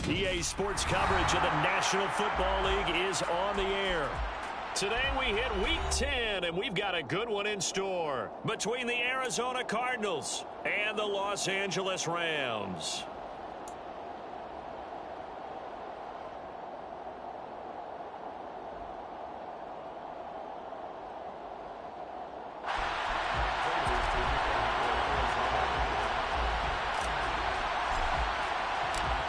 EA Sports coverage of the National Football League is on the air. Today we hit Week 10, and we've got a good one in store between the Arizona Cardinals and the Los Angeles Rams.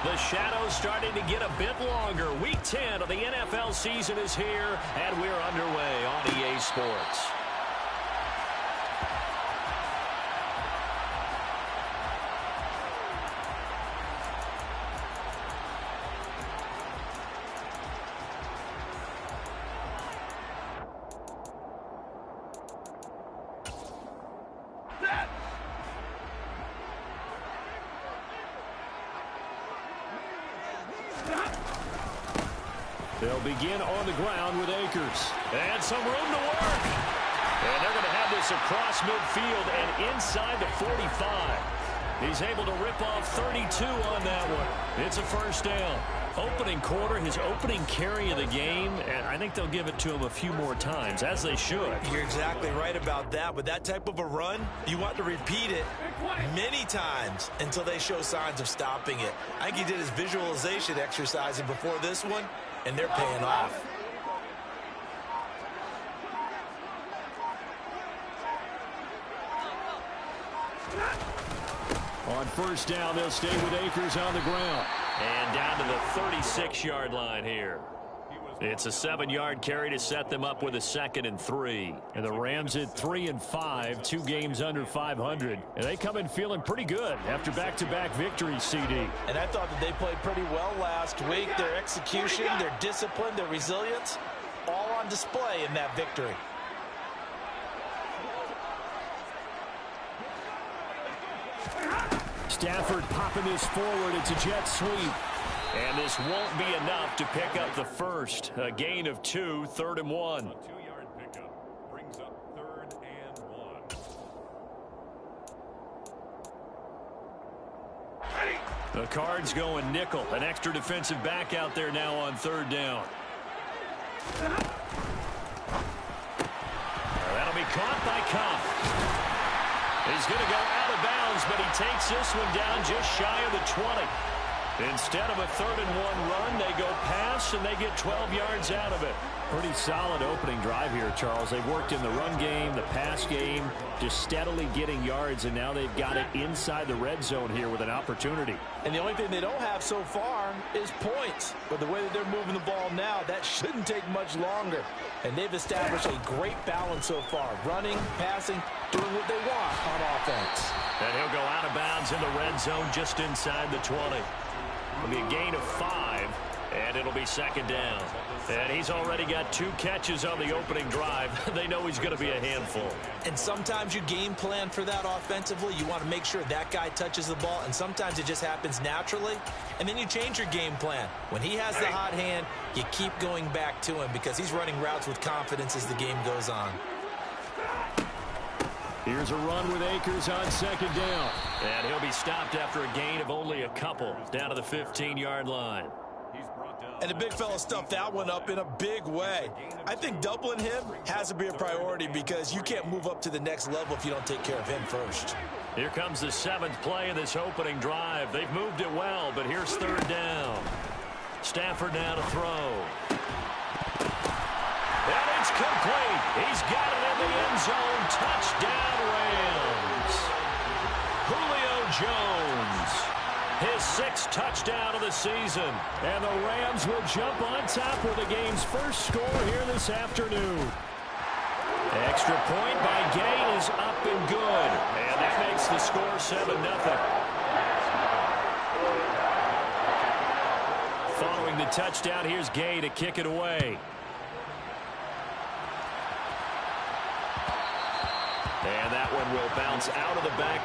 The shadow's starting to get a bit longer. Week 10 of the NFL season is here, and we're underway on EA Sports. They'll begin on the ground with Akers. And some room to work. And they're going to have this across midfield and inside the 45. He's able to rip off 32 on that one. It's a first down. Opening quarter, his opening carry of the game, and I think they'll give it to him a few more times, as they should. You're exactly right about that. With that type of a run, you want to repeat it many times until they show signs of stopping it. I think he did his visualization exercising before this one, and they're paying off. On first down, they'll stay with Akers on the ground. And down to the 36-yard line here. It's a 7-yard carry to set them up with a 2nd and 3. And the Rams at 3-5, 2 games under 500. And they come in feeling pretty good after back-to-back victories, CD. And I thought that they played pretty well last week. Their execution, their discipline, their resilience, all on display in that victory. Stafford popping this forward. It's a jet sweep. And this won't be enough to pick up the first. A gain of 2, 3rd and 1. A 2-yard pickup brings up 3rd and 1. The Cards going nickel. An extra defensive back out there now on 3rd down. That'll be caught by Cup. He's going to go out of bounds, but he takes this one down just shy of the 20. Instead of a 3rd and 1 run, they go pass, and they get 12 yards out of it. Pretty solid opening drive here, Charles. They've worked in the run game, the pass game, just steadily getting yards, and now they've got it inside the red zone here with an opportunity. And the only thing they don't have so far is points. But the way that they're moving the ball now, that shouldn't take much longer. And they've established a great balance so far. Running, passing, doing what they want on offense. And he'll go out of bounds in the red zone just inside the 20. It'll be a gain of 5, and it'll be 2nd down. And he's already got 2 catches on the opening drive. They know he's going to be a handful. And sometimes you game plan for that offensively. You want to make sure that guy touches the ball, and sometimes it just happens naturally. And then you change your game plan. When he has the hot hand, you keep going back to him because he's running routes with confidence as the game goes on. Here's a run with Akers on 2nd down. And he'll be stopped after a gain of only a couple down to the 15-yard line. And the big fella stuffed that one up in a big way. I think doubling him has to be a priority because you can't move up to the next level if you don't take care of him first. Here comes the 7th play of this opening drive. They've moved it well, but here's 3rd down. Stafford now to throw. And it's complete. He's got it in the end zone. Touchdown, Rams. Julio Jones. His 6th touchdown of the season. And the Rams will jump on top with the game's first score here this afternoon. Extra point by Gay is up and good. And that makes the score 7-0. Following the touchdown, here's Gay to kick it away. And that one will bounce out of the back.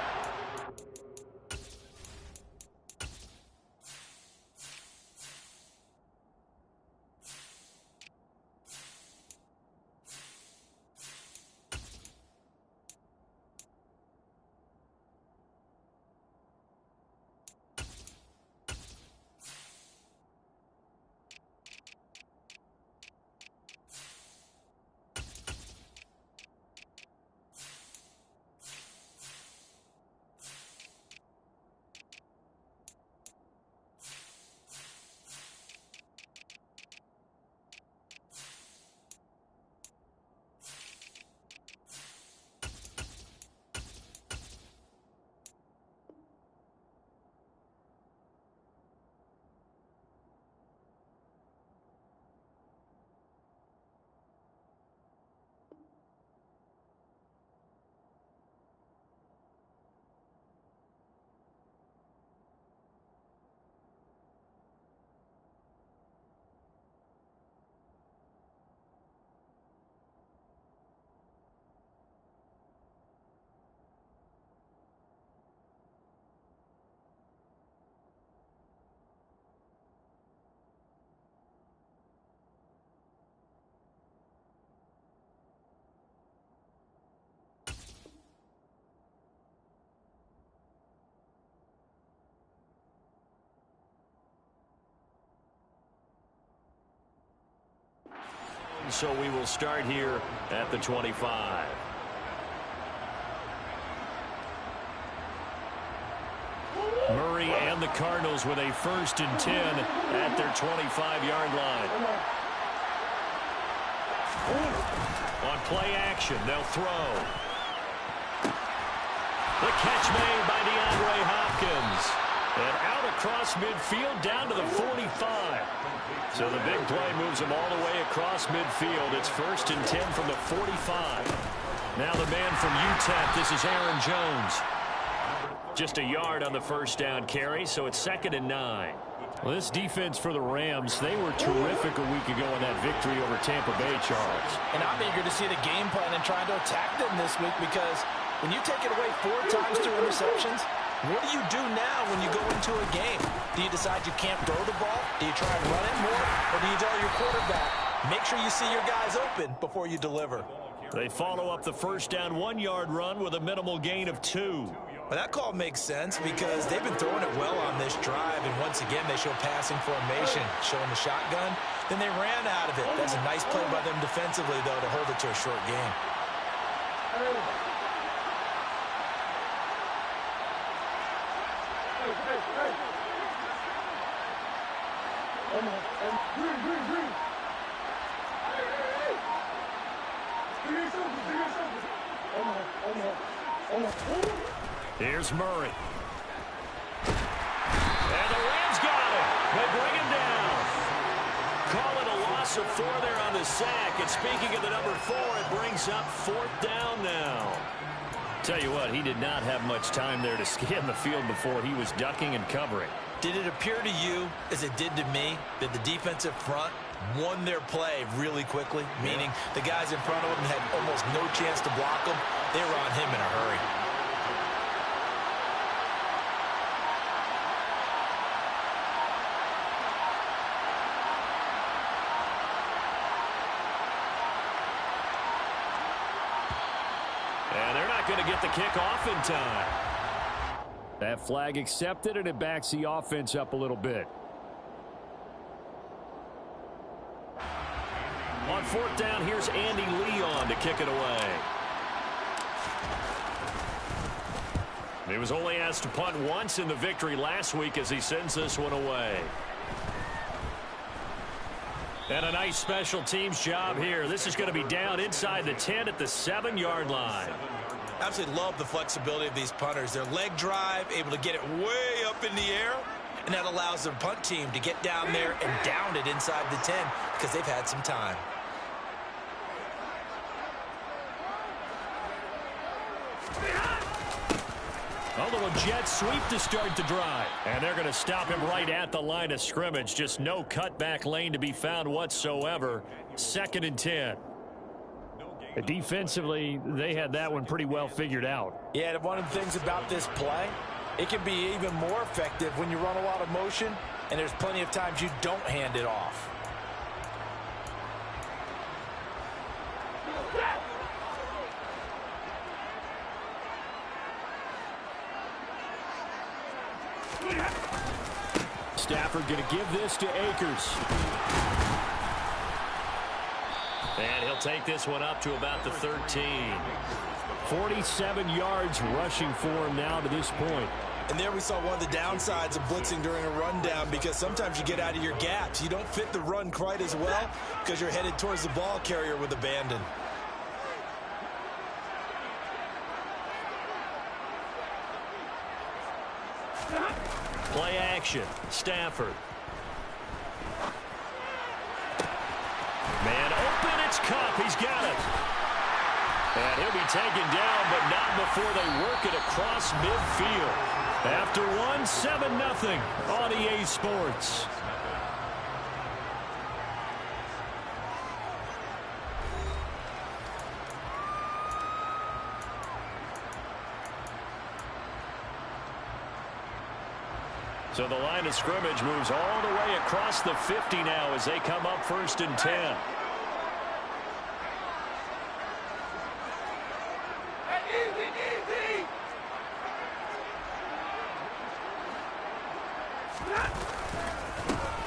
and so we will start here at the 25. Murray and the Cardinals with a 1st and 10 at their 25-yard line. On play action, they'll throw. The catch made by DeAndre Hopkins. And out across midfield down to the 45. So the big play moves him all the way across midfield. It's 1st and 10 from the 45. Now the man from UTEP, this is Aaron Jones. Just a yard on the 1st down carry, so it's 2nd and 9. Well, this defense for the Rams, they were terrific a week ago in that victory over Tampa Bay, Charles. And I'm eager to see the game plan and trying to attack them this week, because when you take it away 4 times through interceptions, what do you do now when you go into a game? Do you decide you can't throw the ball? Do you try and run it more? Or do you tell your quarterback, make sure you see your guys open before you deliver? They follow up the 1st down 1-yard run with a minimal gain of 2. Well, that call makes sense because they've been throwing it well on this drive, and once again they show passing formation, showing the shotgun. Then they ran out of it. That's a nice play by them defensively, though, to hold it to a short game. Here's Murray. And the Rams got him. They bring him down. Call it a loss of 4 there on the sack. And speaking of the number 4, it brings up 4th down now. Tell you what, he did not have much time there to scan the field before he was ducking and covering. Did it appear to you, as it did to me, that the defensive front won their play really quickly? Meaning the guys in front of them had almost no chance to block them. They were on him in a hurry. And they're not going to get the kick off in time. That flag accepted, and it backs the offense up a little bit. On 4th down, here's Andy Leon to kick it away. He was only asked to punt once in the victory last week as he sends this one away. And a nice special teams job here. This is going to be down inside the 10 at the 7-yard line. Absolutely love the flexibility of these punters. Their leg drive, able to get it way up in the air, and that allows their punt team to get down there and down it inside the 10 because they've had some time. A little jet sweep to start the drive. And they're going to stop him right at the line of scrimmage. Just no cutback lane to be found whatsoever. 2nd and 10. Defensively, they had that one pretty well figured out. Yeah, one of the things about this play, it can be even more effective when you run a lot of motion, and there's plenty of times you don't hand it off. Stafford going to give this to Akers. And he'll take this one up to about the 13. 47 yards rushing for him now to this point. And there we saw one of the downsides of blitzing during a rundown, because sometimes you get out of your gaps. You don't fit the run quite as well because you're headed towards the ball carrier with abandon. Play action. Stafford. Man open. It's Cup. He's got it. And he'll be taken down, but not before they work it across midfield. After one, 7-0 on EA Sports. So the line of scrimmage moves all the way across the 50 now as they come up 1st and 10.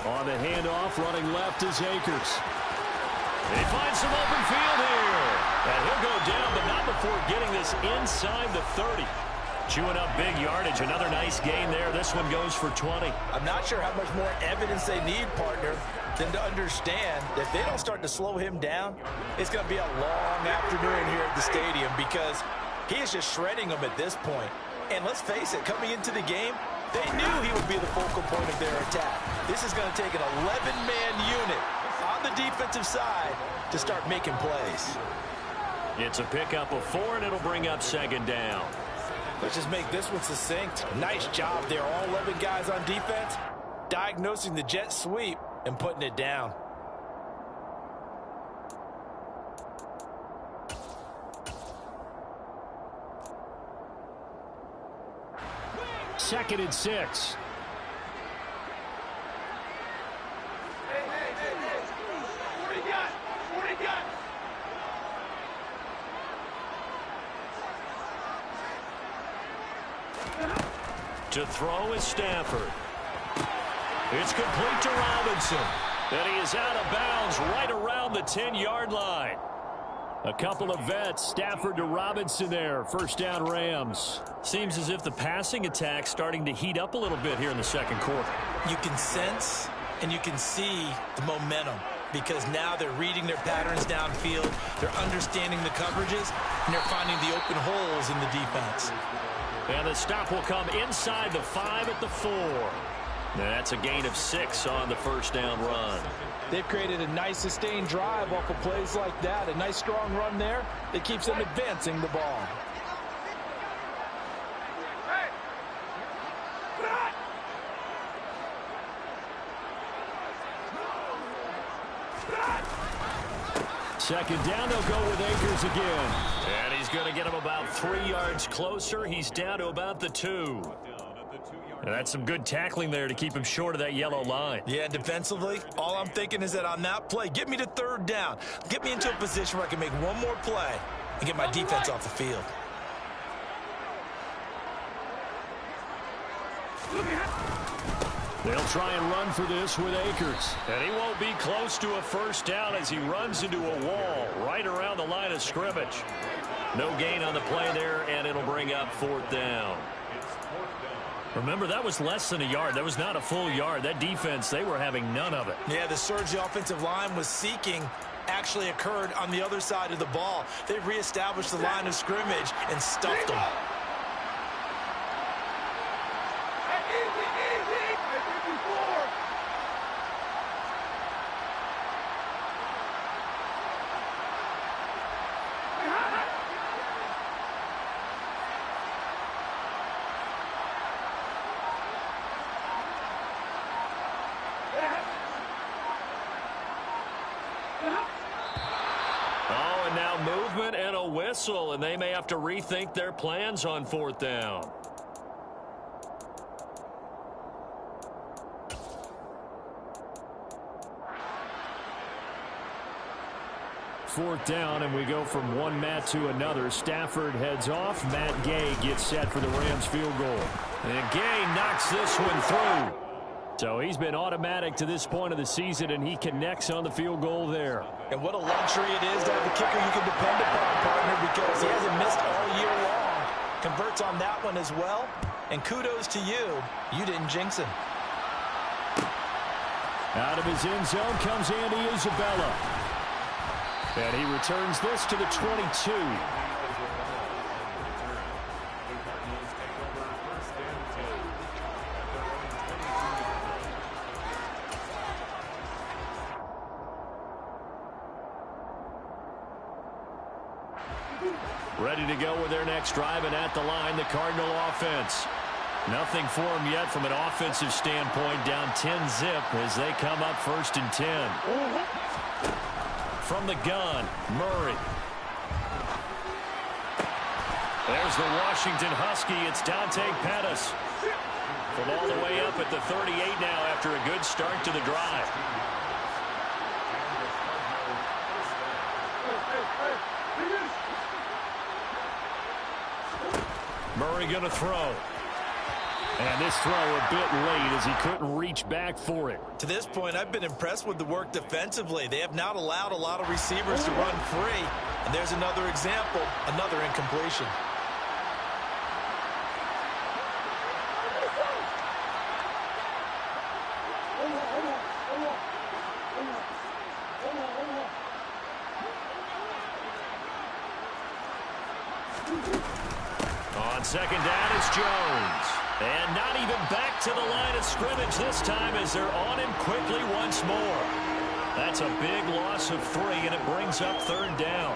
On the handoff, running left is Akers. He finds some open field here. And he'll go down, but not before getting this inside the 30. Chewing up big yardage. Another nice gain there. This one goes for 20. I'm not sure how much more evidence they need, partner, than to understand that if they don't start to slow him down, it's going to be a long afternoon here at the stadium because he is just shredding them at this point. And let's face it, coming into the game, they knew he would be the focal point of their attack. This is going to take an 11-man unit on the defensive side to start making plays. It's a pickup of 4, and it'll bring up second down. Let's just make this one succinct. Nice job there. All 11 guys on defense diagnosing the jet sweep and putting it down. Second and 6. To throw is Stafford. It's complete to Robinson. And he is out of bounds right around the 10-yard line. A couple of vets, Stafford to Robinson there. First down, Rams. Seems as if the passing attack's starting to heat up a little bit here in the second quarter. You can sense and you can see the momentum because now they're reading their patterns downfield, they're understanding the coverages, and they're finding the open holes in the defense. And the stop will come inside the 5 at the 4. That's a gain of 6 on the first down run. They've created a nice sustained drive off of plays like that. A nice strong run there that keeps them advancing the ball. Second down, they'll go with Akers again. And he's going to get him about 3 yards closer. He's down to about the 2. And that's some good tackling there to keep him short of that yellow line. Yeah, defensively, all I'm thinking is that on that play, get me to third down. Get me into a position where I can make one more play and get my defense off the field. They'll try and run for this with Akers. And he won't be close to a first down as he runs into a wall right around the line of scrimmage. No gain on the play there, and it'll bring up fourth down. Remember, that was less than a yard. That was not a full yard. That defense, they were having none of it. Yeah, the surge the offensive line was seeking actually occurred on the other side of the ball. They reestablished the line of scrimmage and stuffed them. Movement and a whistle, and they may have to rethink their plans on fourth down. Fourth down, and we go from one Matt to another. Stafford heads off. Matt Gay gets set for the Rams field goal. And Gay knocks this one through. So he's been automatic to this point of the season, and he connects on the field goal there. And what a luxury it is to have a kicker you can depend upon, partner, because he hasn't missed all year long. Converts on that one as well. And kudos to you. You didn't jinx him. Out of his end zone comes Andy Isabella. And he returns this to the 22. Ready to go with their next drive, and at the line, the Cardinal offense. Nothing for them yet from an offensive standpoint, down 10-zip as they come up first and 10. From the gun, Murray. There's the Washington Husky. It's Dante Pettis. From all the way up at the 38 now after a good start to the drive. Murray going to throw. And this throw a bit late as he couldn't reach back for it. To this point, I've been impressed with the work defensively. They have not allowed a lot of receivers to run free. And there's another example, another incompletion. On second down, it's Jones. And not even back to the line of scrimmage this time as they're on him quickly once more. That's a big loss of 3, and it brings up third down.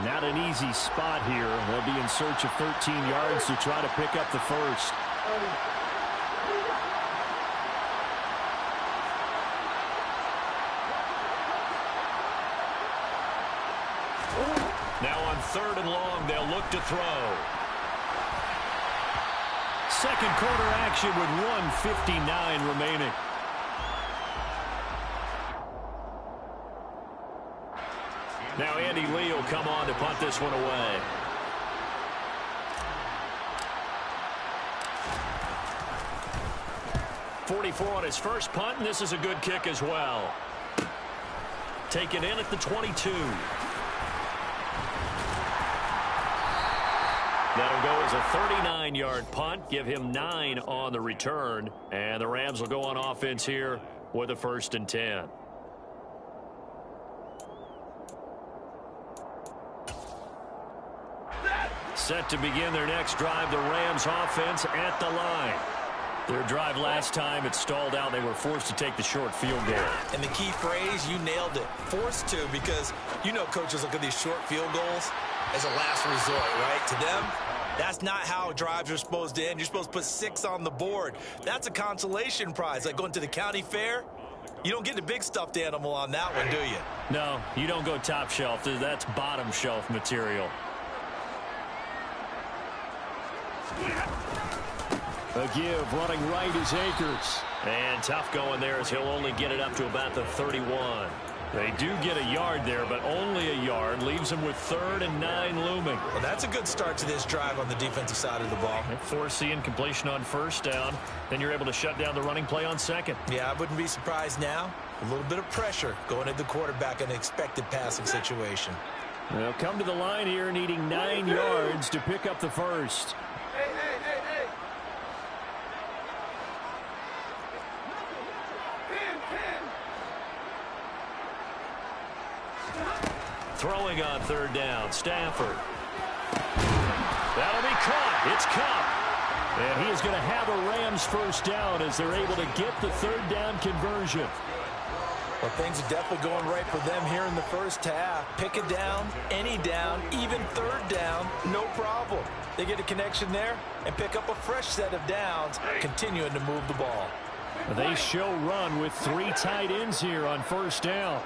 Not an easy spot here. They'll be in search of 13 yards to try to pick up the first. Now on third and long, they'll look to throw. Second quarter action with 1:59 remaining. Now Andy Lee will come on to punt this one away. .44 on his first punt, and this is a good kick as well. Taken in at the 22. That'll go as a 39-yard punt, give him 9 on the return, and the Rams will go on offense here with a 1st and 10. Set to begin their next drive, the Rams offense at the line. Their drive last time, it stalled out. They were forced to take the short field goal. And the key phrase, you nailed it, forced to, because you know coaches look at these short field goals as a last resort, right? To them, that's not how drives are supposed to end. You're supposed to put 6 on the board. That's a consolation prize, like going to the county fair. You don't get the big stuffed animal on that one, do you? No, you don't go top shelf. That's bottom shelf material. A give, running right is Akers. And tough going there as he'll only get it up to about the 31. They do get a yard there, but only a yard. Leaves them with 3rd and 9 looming. Well, that's a good start to this drive on the defensive side of the ball. Force the incompletion on first down. Then you're able to shut down the running play on second. Yeah, I wouldn't be surprised now. A little bit of pressure going at the quarterback in an expected passing situation. They'll come to the line here needing 9 yards to pick up the first. Throwing on third down, Stafford. That'll be caught. It's Cup. And he is going to have a Rams first down as they're able to get the third down conversion. Well, things are definitely going right for them here in the first half. Pick a down, any down, even third down, no problem. They get a connection there and pick up a fresh set of downs, continuing to move the ball. They show run with 3 tight ends here on first down.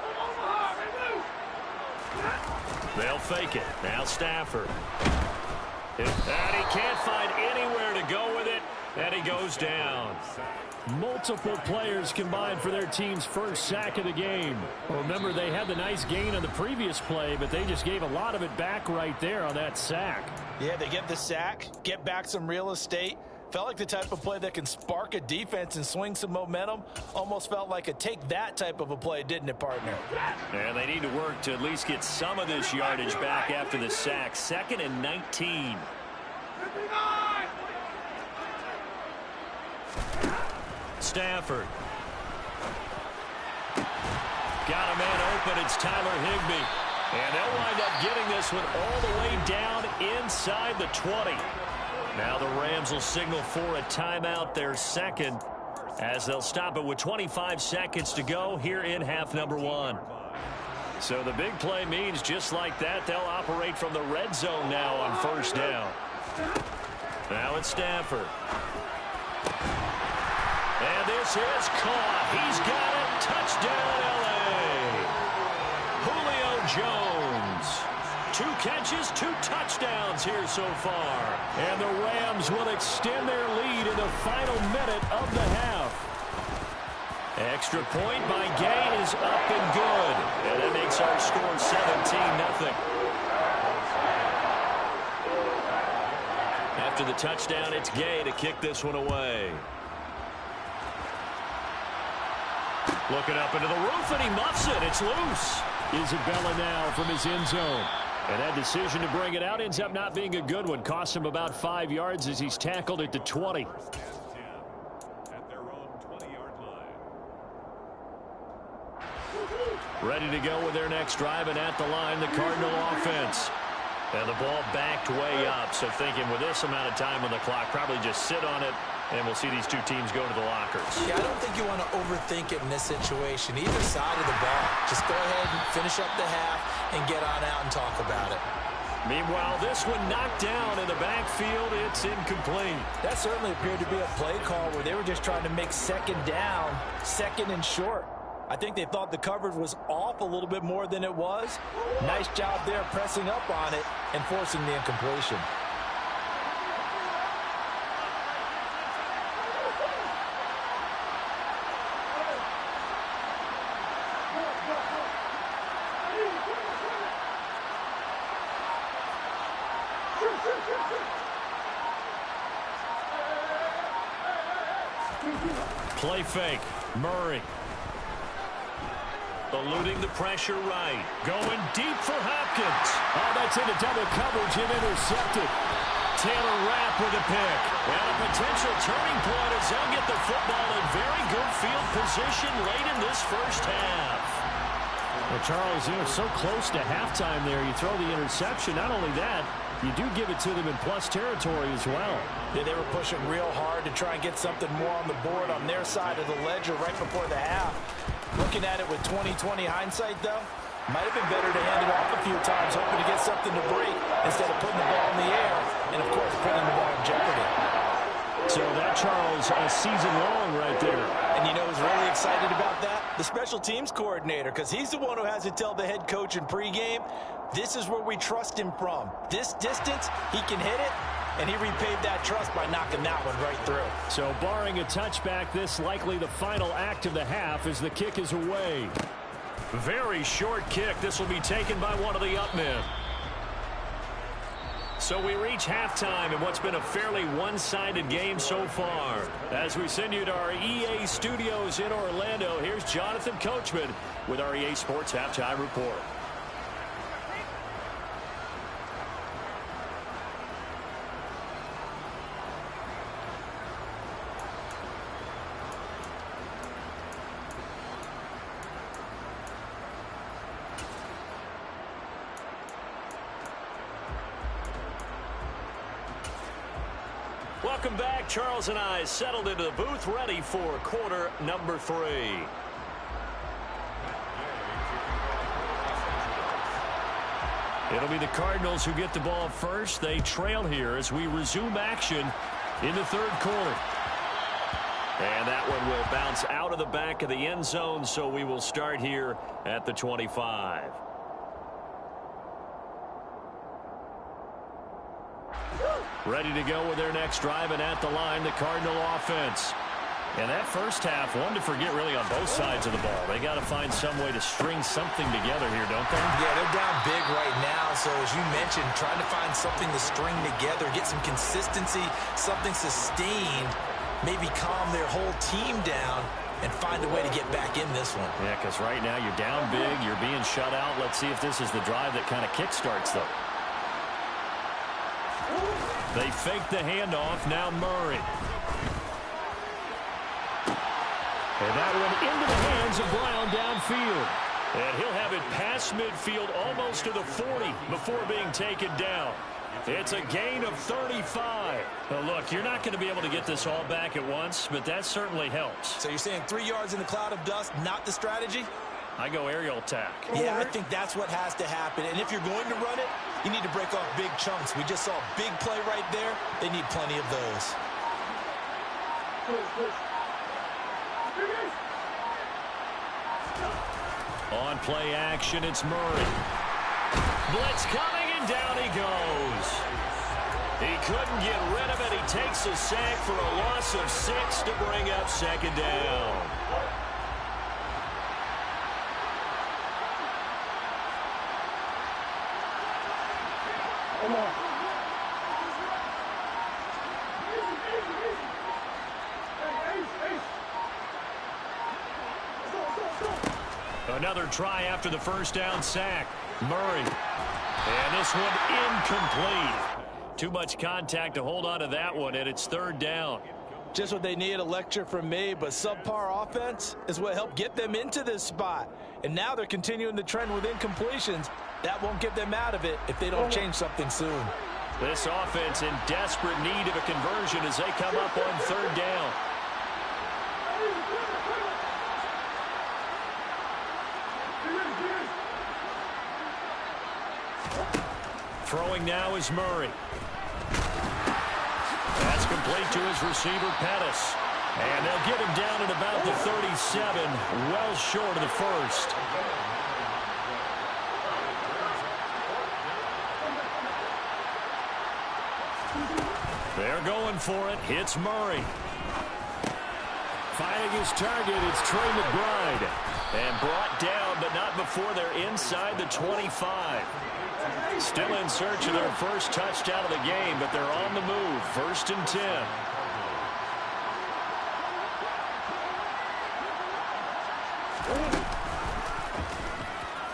They'll fake it. Now Stafford. And he can't find anywhere to go with it, and he goes down. Multiple players combined for their team's first sack of the game. Well, remember, they had the nice gain on the previous play, but they just gave a lot of it back right there on that sack. Yeah, they get the sack, get back some real estate. Felt like the type of play that can spark a defense and swing some momentum. Almost felt like a take-that type of a play, didn't it, partner? And they need to work to at least get some of this yardage back after the sack. 2nd and 19. Stafford. Got a man open. It's Tyler Higbee. And they'll wind up getting this one all the way down inside the 20. Now the Rams will signal for a timeout, their second, as they'll stop it with 25 seconds to go here in half number 1. So the big play means just like that, they'll operate from the red zone now on first down. Now it's Stafford. And this is caught. He's got it. Touchdown, L.A. Julio Jones. 2 catches, 2 touchdowns here so far. And the Rams will extend their lead in the final minute of the half. Extra point by Gay is up and good. And that makes our score 17-0. After the touchdown, it's Gay to kick this one away. Looking up into the roof, and he muffs it. It's loose. Isabella now from his end zone. And that decision to bring it out ends up not being a good one. Costs him about 5 yards as he's tackled at the 20. At their own 20-yard line. Ready to go with their next drive, and at the line, the Cardinal offense. And the ball backed way up, so thinking with this amount of time on the clock, probably just sit on it, and we'll see these two teams go to the lockers. Yeah, I don't think you want to overthink it in this situation. Either side of the ball. Just go ahead and finish up the half and get on out and talk about it. Meanwhile, this one knocked down in the backfield. It's incomplete. That certainly appeared to be a play call where they were just trying to make second down, second and short. I think they thought the coverage was off a little bit more than it was. Nice job there pressing up on it and forcing the incompletion. Play fake. Murray. Eluding the pressure right. Going deep for Hopkins. Oh, that's into double coverage and intercepted. Taylor Rapp with a pick. And a potential turning point as they'll get the football in very good field position late in this first half. Well, Charles, you're so close to halftime there. You throw the interception. Not only that, you do give it to them in plus territory as well. Yeah, they were pushing real hard to try and get something more on the board on their side of the ledger right before the half. Looking at it with 20/20 hindsight, though, might have been better to hand it off a few times, hoping to get something to break instead of putting the ball in the air and, of course, putting the ball in jeopardy. So that, Charles, a season long right there. And you know who's really excited about that? The special teams coordinator, because he's the one who has to tell the head coach in pregame, this is where we trust him from. This distance, he can hit it, and he repaid that trust by knocking that one right through. So barring a touchback, this likely the final act of the half as the kick is away. Very short kick. This will be taken by one of the up men. So we reach halftime in what's been a fairly one-sided game so far. As we send you to our EA studios in Orlando, here's Jonathan Coachman with our EA Sports Halftime Report. Welcome back. Charles and I settled into the booth, ready for quarter number 3. It'll be the Cardinals who get the ball first. They trail here as we resume action in the third quarter. And that one will bounce out of the back of the end zone, so we will start here at the 25. Ready to go with their next drive, and at the line, the Cardinal offense. And that first half, one to forget really on both sides of the ball. They got to find some way to string something together here, don't they? Yeah, they're down big right now, so as you mentioned, trying to find something to string together, get some consistency, something sustained, maybe calm their whole team down and find a way to get back in this one. Yeah, because right now you're down big, you're being shut out. Let's see if this is the drive that kind of kickstarts them. They fake the handoff. Now Murray. And that one into the hands of Brown downfield. And he'll have it past midfield almost to the 40 before being taken down. It's a gain of 35. Now look, you're not going to be able to get this all back at once, but that certainly helps. So you're saying 3 yards in the cloud of dust, not the strategy? I go aerial attack. Yeah, I think that's what has to happen. And if you're going to run it, you need to break off big chunks. We just saw a big play right there. They need plenty of those. On play action, it's Murray. Blitz coming, and down he goes. He couldn't get rid of it. He takes a sack for a loss of 6 to bring up second down. Another try after the first down sack. Murray. And this one incomplete. Too much contact to hold on to that one, and it's third down. Just what they need, a lecture from me, but subpar offense is what helped get them into this spot. And now they're continuing the trend with incompletions. That won't get them out of it if they don't change something soon. This offense in desperate need of a conversion as they come up on third down. Throwing now is Murray. That's complete to his receiver, Pettis. And they'll get him down at about the 37, well short of the first. They're going for it. Hits Murray. Finding his target, it's Trey McBride. And brought down, but not before they're inside the 25. Still in search of their first touchdown of the game, but they're on the move. 1st and 10.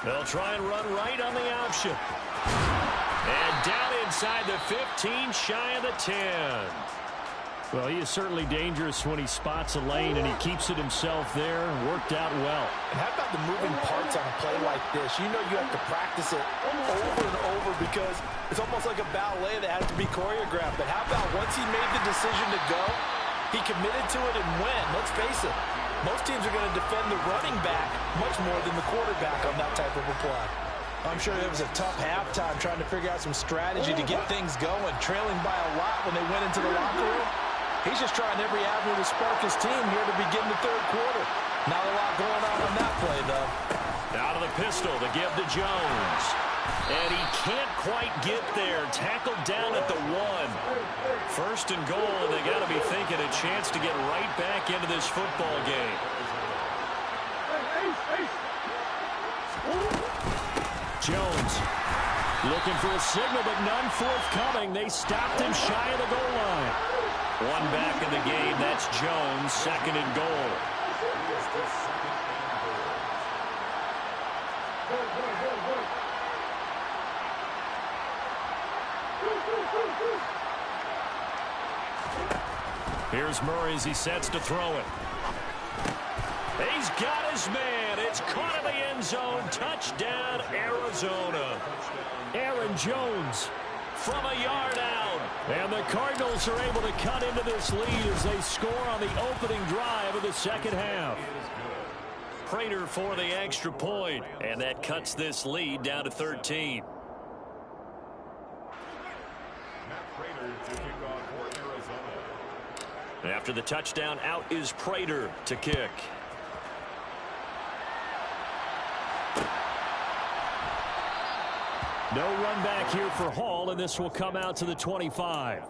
They'll try and run right on the option. And down inside the 15, shy of the 10. Well, he is certainly dangerous when he spots a lane, and he keeps it himself there. Worked out well. And how about the moving parts on a play like this? You know you have to practice it over and over because it's almost like a ballet that has to be choreographed. But how about once he made the decision to go, he committed to it and went. Let's face it, most teams are going to defend the running back much more than the quarterback on that type of a play. I'm sure it was a tough halftime trying to figure out some strategy to get things going, trailing by a lot when they went into the locker room. He's just trying every avenue to spark his team here to begin the third quarter. Not a lot going on that play, though. Out of the pistol to give to Jones. And he can't quite get there. Tackled down at the 1. 1st and goal, and they got to be thinking a chance to get right back into this football game. Jones looking for a signal, but none forthcoming. They stopped him shy of the goal line. One back in the game. That's Jones, 2nd and goal. Here's Murray as he sets to throw it. He's got his man. It's caught in the end zone. Touchdown, Arizona. Aaron Jones from a yard out. And the Cardinals are able to cut into this lead as they score on the opening drive of the second half. Prater for the extra point, and that cuts this lead down to 13. After the touchdown, out is Prater to kick. No run back here for Hall, and this will come out to the 25.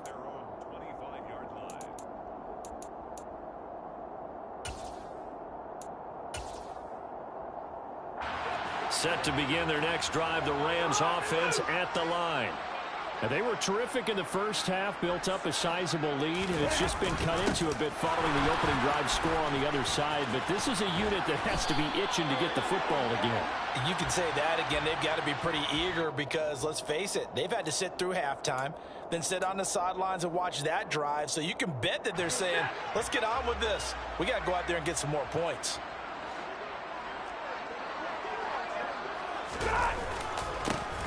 Set to begin their next drive, the Rams offense at the line. And they were terrific in the first half, built up a sizable lead, and it's just been cut into a bit following the opening drive score on the other side. But this is a unit that has to be itching to get the football again. You can say that again. They've got to be pretty eager because, let's face it, they've had to sit through halftime, then sit on the sidelines and watch that drive. So you can bet that they're saying, let's get on with this. We got to go out there and get some more points.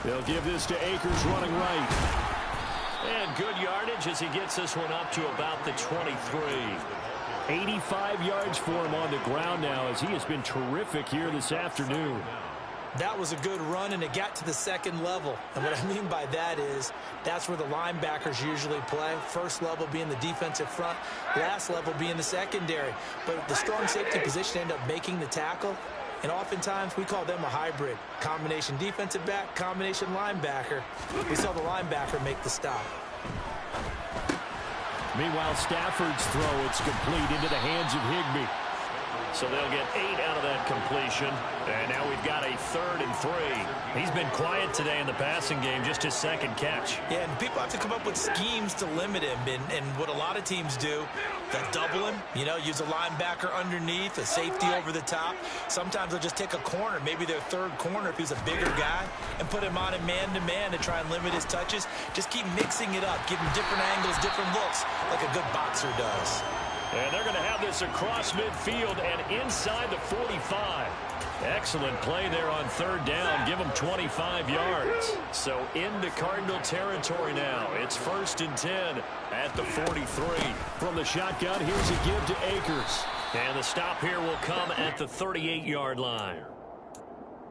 They'll give this to Akers running right. And good yardage as he gets this one up to about the 23. 85 yards for him on the ground now as he has been terrific here this afternoon. That was a good run, and it got to the second level. And what I mean by that is that's where the linebackers usually play. First level being the defensive front, last level being the secondary. But the strong safety position ended up making the tackle. And oftentimes, we call them a hybrid. Combination defensive back, combination linebacker. We saw the linebacker make the stop. Meanwhile, Stafford's throw, it's complete into the hands of Higbee. So they'll get 8 out of that completion. And now we've got a 3rd and 3. He's been quiet today in the passing game, just his second catch. Yeah, and people have to come up with schemes to limit him. And what a lot of teams do, they'll double him, use a linebacker underneath, a safety over the top. Sometimes they'll just take a corner, maybe their 3rd corner if he's a bigger guy, and put him on him man-to-man to try and limit his touches. Just keep mixing it up, give him different angles, different looks, like a good boxer does. And they're going to have this across midfield and inside the 45. Excellent play there on 3rd down. Give them 25 yards. So into Cardinal territory now. It's 1st and 10 at the 43. From the shotgun, here's a give to Akers. And the stop here will come at the 38-yard line.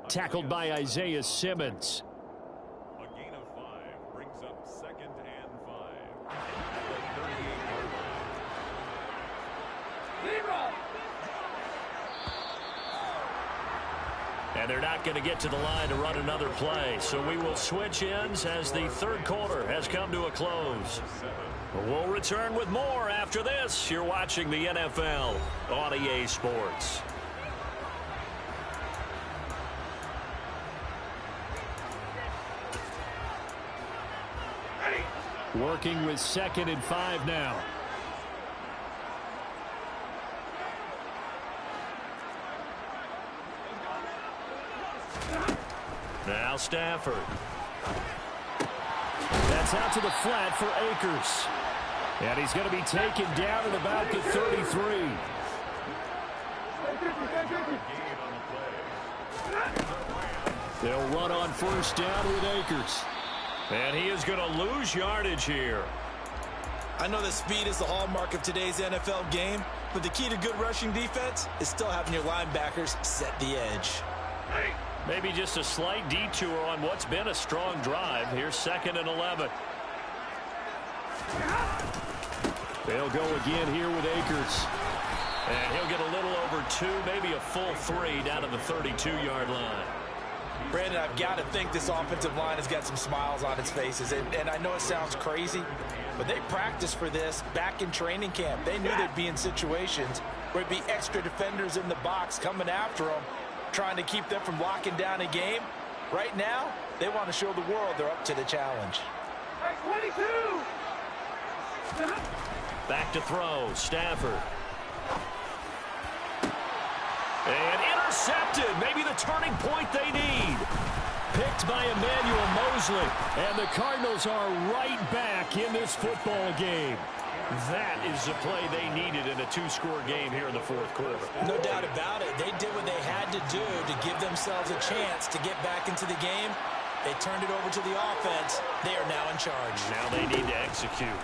Tackled by Isaiah Simmons. A gain of 5 brings up 2nd and 5. At the 38-yard line. And they're not going to get to the line to run another play. So we will switch ends as the 3rd quarter has come to a close. We'll return with more after this. You're watching the NFL on EA Sports. Working with 2nd and 5 now. Now Stafford. That's out to the flat for Akers. And he's going to be taken down at about the 33. They'll run on 1st down with Akers. And he is going to lose yardage here. I know that speed is the hallmark of today's NFL game, but the key to good rushing defense is still having your linebackers set the edge. Maybe just a slight detour on what's been a strong drive. Here's 2nd and 11. They'll go again here with Akers. And he'll get a little over 2, maybe a full 3 down to the 32-yard line. Brandon, I've got to think this offensive line has got some smiles on its faces. And I know it sounds crazy, but they practiced for this back in training camp. They knew they'd be in situations where there'd be extra defenders in the box coming after them, trying to keep them from locking down a game. Right now, they want to show the world they're up to the challenge. 22! Back to throw, Stafford. And intercepted. Maybe the turning point they need. Picked by Emmanuel Mosley. And the Cardinals are right back in this football game. That is the play they needed in a 2-score game here in the 4th quarter. No doubt about it. They did what they had to do to give themselves a chance to get back into the game. They turned it over to the offense. They are now in charge. Now they need to execute.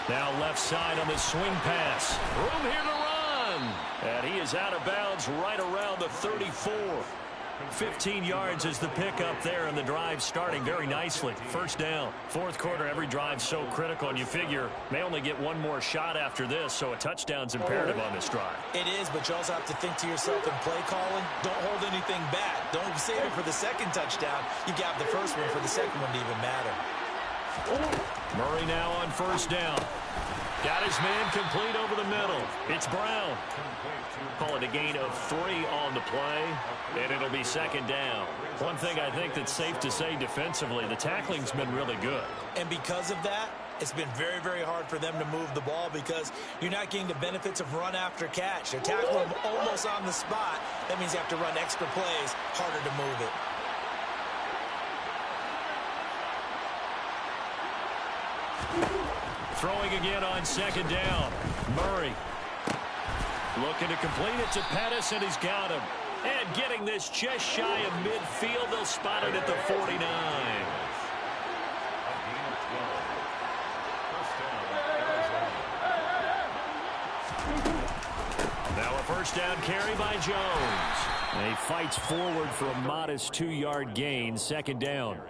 Now left side on the swing pass. Room here to run. And he is out of bounds right around the 34. 15 yards is the pickup there, and the drive starting very nicely. 1st down. 4th quarter, every drive so critical, and you figure may only get one more shot after this, so a touchdown's imperative on this drive. It is, but you also have to think to yourself in play calling, don't hold anything back. Don't save it for the 2nd touchdown. You got the 1st one for the 2nd one to even matter. Murray now on 1st down. Got his man complete over the middle. It's Brown. Call it a gain of 3 on the play, and it'll be 2nd down. One thing I think that's safe to say defensively, the tackling's been really good. And because of that, it's been very, very hard for them to move the ball because you're not getting the benefits of run after catch. They're tackling them almost on the spot. That means you have to run extra plays, harder to move it. Throwing again on 2nd down. Murray looking to complete it to Pettis, and he's got him. And getting this just shy of midfield. They'll spot it at the 49. Now a 1st down carry by Jones. And he fights forward for a modest 2-yard gain. 2nd down.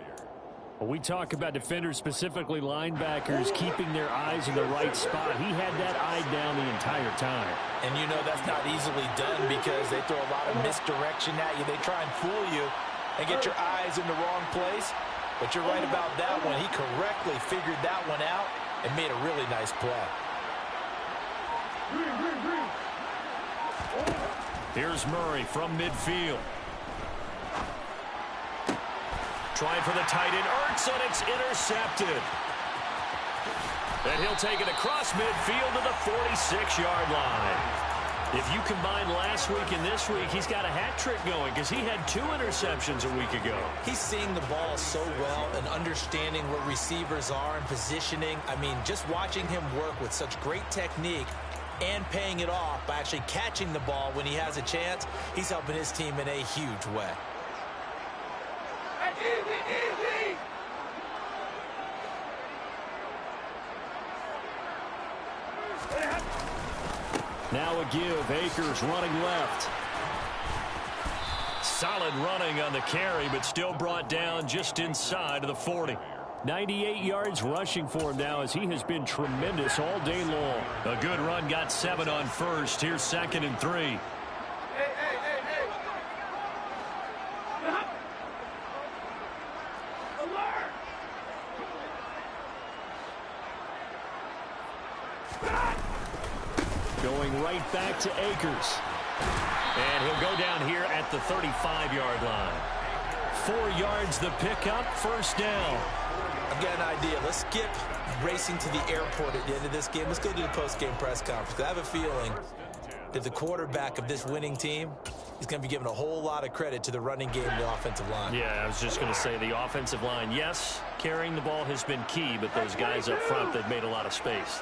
We talk about defenders, specifically linebackers, keeping their eyes in the right spot. He had that eye down the entire time. And you know that's not easily done because they throw a lot of misdirection at you. They try and fool you and get your eyes in the wrong place. But you're right about that one. He correctly figured that one out and made a really nice play. Here's Murray from midfield. Trying for the tight end, Ertz, and it's intercepted. And he'll take it across midfield to the 46-yard line. If you combine last week and this week, he's got a hat trick going because he had 2 interceptions a week ago. He's seeing the ball so well and understanding where receivers are and positioning. I mean, just watching him work with such great technique and paying it off by actually catching the ball when he has a chance, he's helping his team in a huge way. Now a give. Akers running left. Solid running on the carry, but still brought down just inside of the 40. 98 yards rushing for him now as he has been tremendous all day long. A good run, got 7 on first. Here's 2nd and 3. Going right back to Akers. And he'll go down here at the 35-yard line. 4 yards the pickup, first down. I've got an idea. Let's skip racing to the airport at the end of this game. Let's go to the post-game press conference. I have a feeling that the quarterback of this winning team is going to be given a whole lot of credit to the running game and the offensive line. Yeah, I was just going to say the offensive line, yes, carrying the ball has been key, but those guys up front, they've made a lot of space.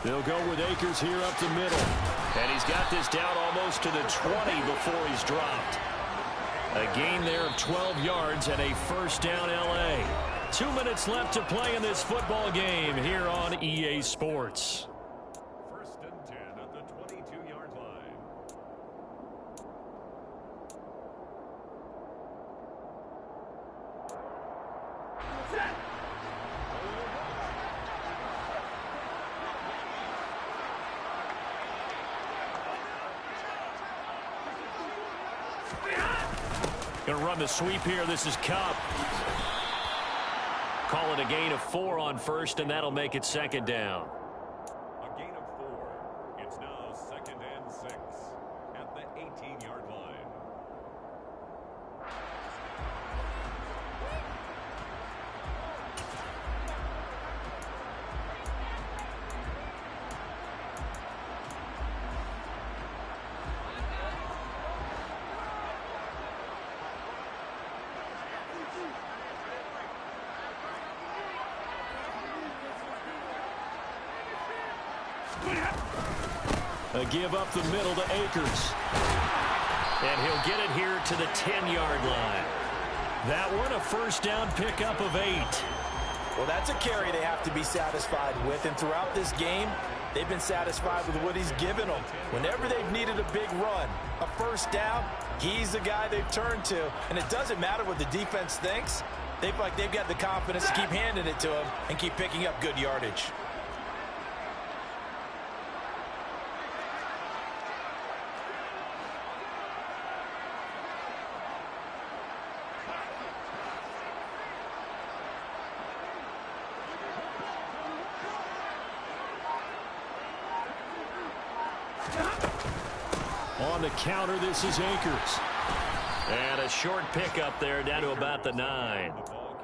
They'll go with Akers here up the middle. And he's got this down almost to the 20 before he's dropped. A gain there of 12 yards and a first down L.A. 2 minutes left to play in this football game here on EA Sports. 1st and 10 at the 22-yard line. Going to run the sweep here. This is Cup. Call it a gain of 4 on first, and that'll make it 2nd down. A gain of 4. It's now 2nd and 6 at the 18-yard line. A give up the middle to Akers. And he'll get it here to the 10-yard line. That one, a first down pickup of 8. Well, that's a carry they have to be satisfied with. And throughout this game, they've been satisfied with what he's given them. Whenever they've needed a big run, a first down, he's the guy they've turned to. And it doesn't matter what the defense thinks. They feel like they've got the confidence to keep handing it to him and keep picking up good yardage. On the counter, this is Akers. And a short pickup there down to about the 9.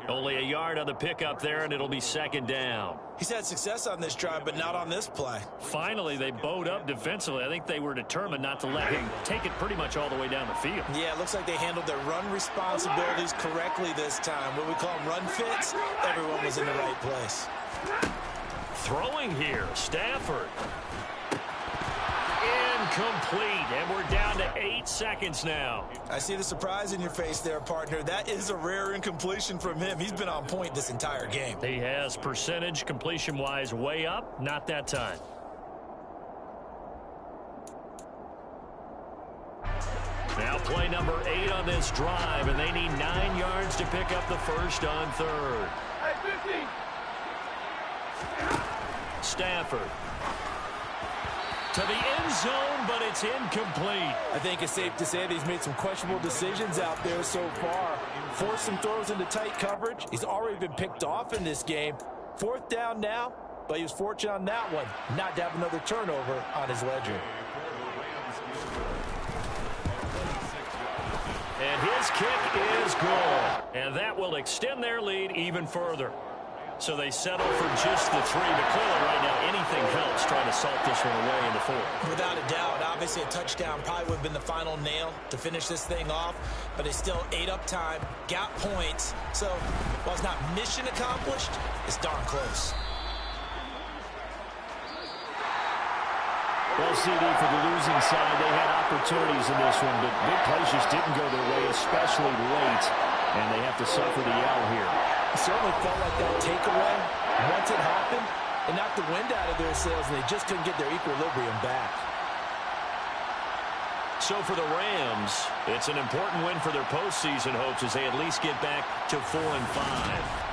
Only a yard on the pickup there, and it'll be 2nd down. He's had success on this drive, but not on this play. Finally, they bowed up defensively. I think they were determined not to let him take it pretty much all the way down the field. Yeah, it looks like they handled their run responsibilities correctly this time. What we call them run fits, everyone was in the right place. Throwing here, Stafford. Incomplete, and we're down to 8 seconds now. I see the surprise in your face there, partner. That is a rare incompletion from him. He's been on point this entire game. He has percentage completion-wise way up, not that time. Now play number 8 on this drive, and they need 9 yards to pick up the first on 3rd. Stafford. To the end zone, but it's incomplete. I think it's safe to say that he's made some questionable decisions out there so far. Forced some throws into tight coverage. He's already been picked off in this game. 4th down now, but he was fortunate on that one not to have another turnover on his ledger. And his kick is good. And that will extend their lead even further. So they settle for just the 3, but clearly right now anything helps trying to salt this one away in the 4th. Without a doubt, obviously a touchdown probably would have been the final nail to finish this thing off, but it's still ate up time, got points, so while it's not mission accomplished, it's darn close. Well, CD, for the losing side, they had opportunities in this one, but big plays just didn't go their way, especially late, and they have to suffer the L here. It certainly felt like that takeaway, once it happened, it knocked the wind out of their sails, and they just couldn't get their equilibrium back. So for the Rams, it's an important win for their postseason hopes as they at least get back to 4-5.